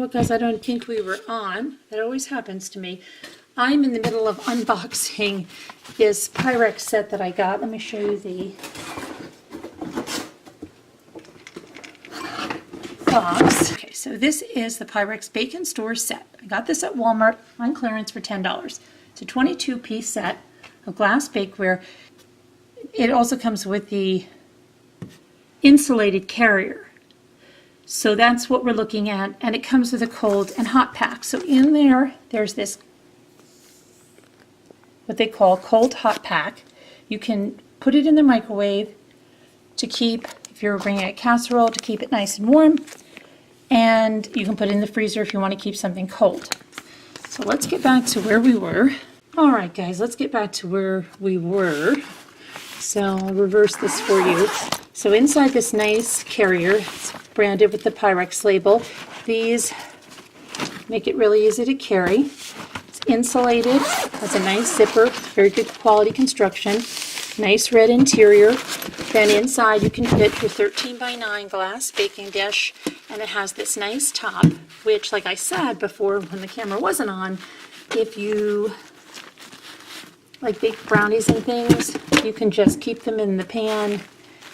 because I don't think we were on. That always happens to me. I'm in the middle of unboxing this Pyrex set that I got. Let me show you the box. Okay, so this is the Pyrex Bacon Store set. I got this at Walmart on clearance for $10. It's a 22-piece set of glass bakeware. It also comes with the insulated carrier. So that's what we're looking at, and it comes with a cold and hot pack. So in there, there's this, what they call cold hot pack. You can put it in the microwave to keep, if you're bringing a casserole, to keep it nice and warm, and you can put it in the freezer if you want to keep something cold. So let's get back to where we were. All right, guys, let's get back to where we were. So I'll reverse this for you. So inside this nice carrier, it's branded with the Pyrex label. These make it really easy to carry. It's insulated, has a nice zipper, very good quality construction, nice red interior. Then inside you can fit your 13 by 9 glass baking dish, and it has this nice top, which, like I said before when the camera wasn't on, if you like bake brownies and things, you can just keep them in the pan,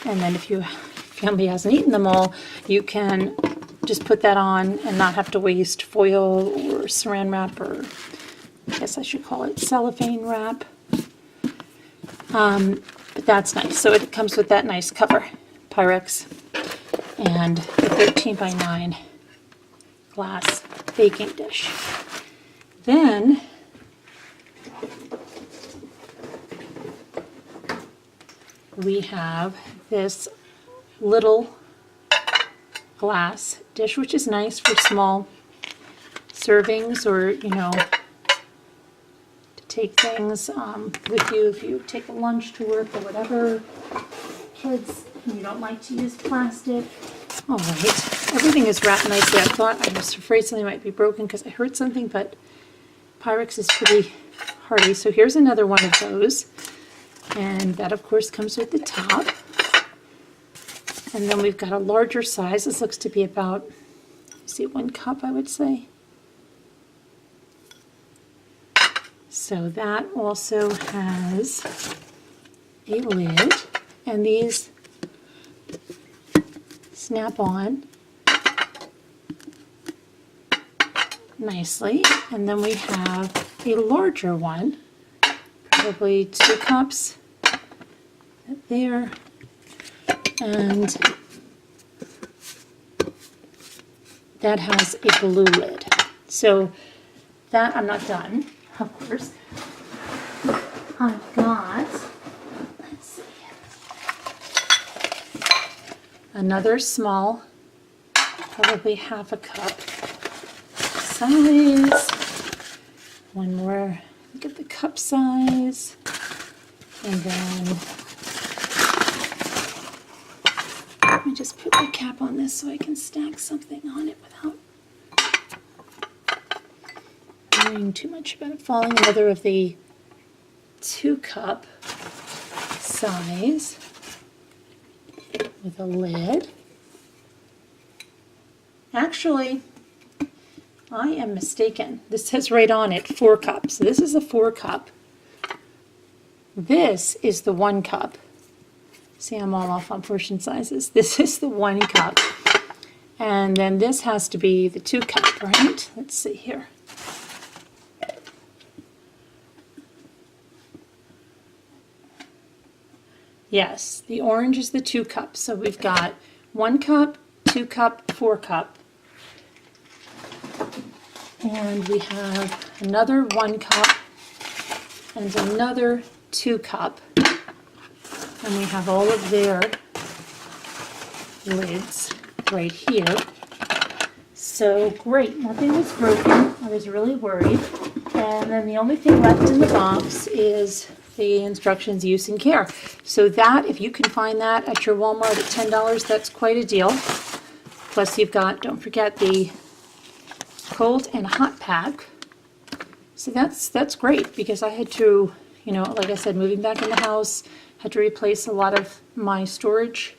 and then if your family hasn't eaten them all, you can just put that on and not have to waste foil or saran wrap, or I guess I should call it cellophane wrap. But that's nice. So it comes with that nice cover, Pyrex, and the 13 by 9 glass baking dish. Then we have this little glass dish, which is nice for small servings, or, you know, to take things with you if you take a lunch to work or whatever. Kids, you don't like to use plastic. All right, everything is wrapped nicely. I was afraid something might be broken because I heard something, but Pyrex is pretty hardy. So here's another one of those. And that, of course, comes with the top. And then we've got a larger size. This looks to be about, see, 1 cup, I would say. So that also has a lid. And these snap on nicely. And then we have a larger one, probably 2 cups there, and that has a blue lid. So that, I'm not done, of course. I've got, let's see, another small, probably half a cup size. One more, look at the cup size, and then let me just put the cap on this so I can stack something on it without worrying too much about it falling. Another of the 2 cup size with a lid. Actually, I am mistaken. This says right on it 4 cups. So this is a 4 cup. This is the 1 cup. See, I'm all off on portion sizes. This is the 1 cup. And then this has to be the 2 cup, right? Let's see here. Yes, the orange is the 2 cup. So we've got 1 cup, 2 cup, 4 cup. And we have another 1 cup and another 2 cup. And we have all of their lids right here. So great, nothing was broken. I was really worried. And then the only thing left in the box is the instructions, use, and care. So that, if you can find that at your Walmart at $10, that's quite a deal. Plus you've got, don't forget, the cold and hot pack. So that's great, because I had to, you know, like I said, moving back in the house, had to replace a lot of my storage.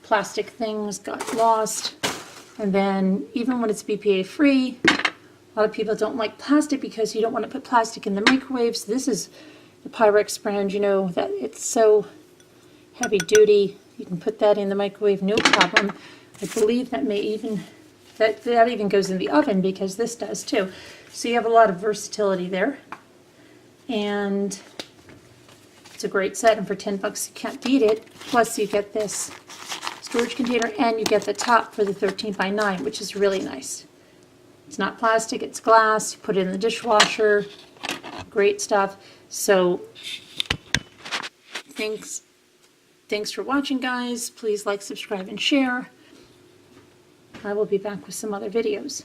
Plastic things got lost. And then even when it's BPA free, a lot of people don't like plastic because you don't want to put plastic in the microwave. So this is the Pyrex brand, you know, that it's so heavy duty. You can put that in the microwave, no problem. I believe that may even, that even goes in the oven because this does too. So you have a lot of versatility there. And it's a great set, and for 10 bucks you can't beat it. Plus you get this storage container and you get the top for the 13 by 9, which is really nice. It's not plastic, it's glass. You put it in the dishwasher. Great stuff. So thanks for watching, guys. Please like, subscribe, and share. I will be back with some other videos.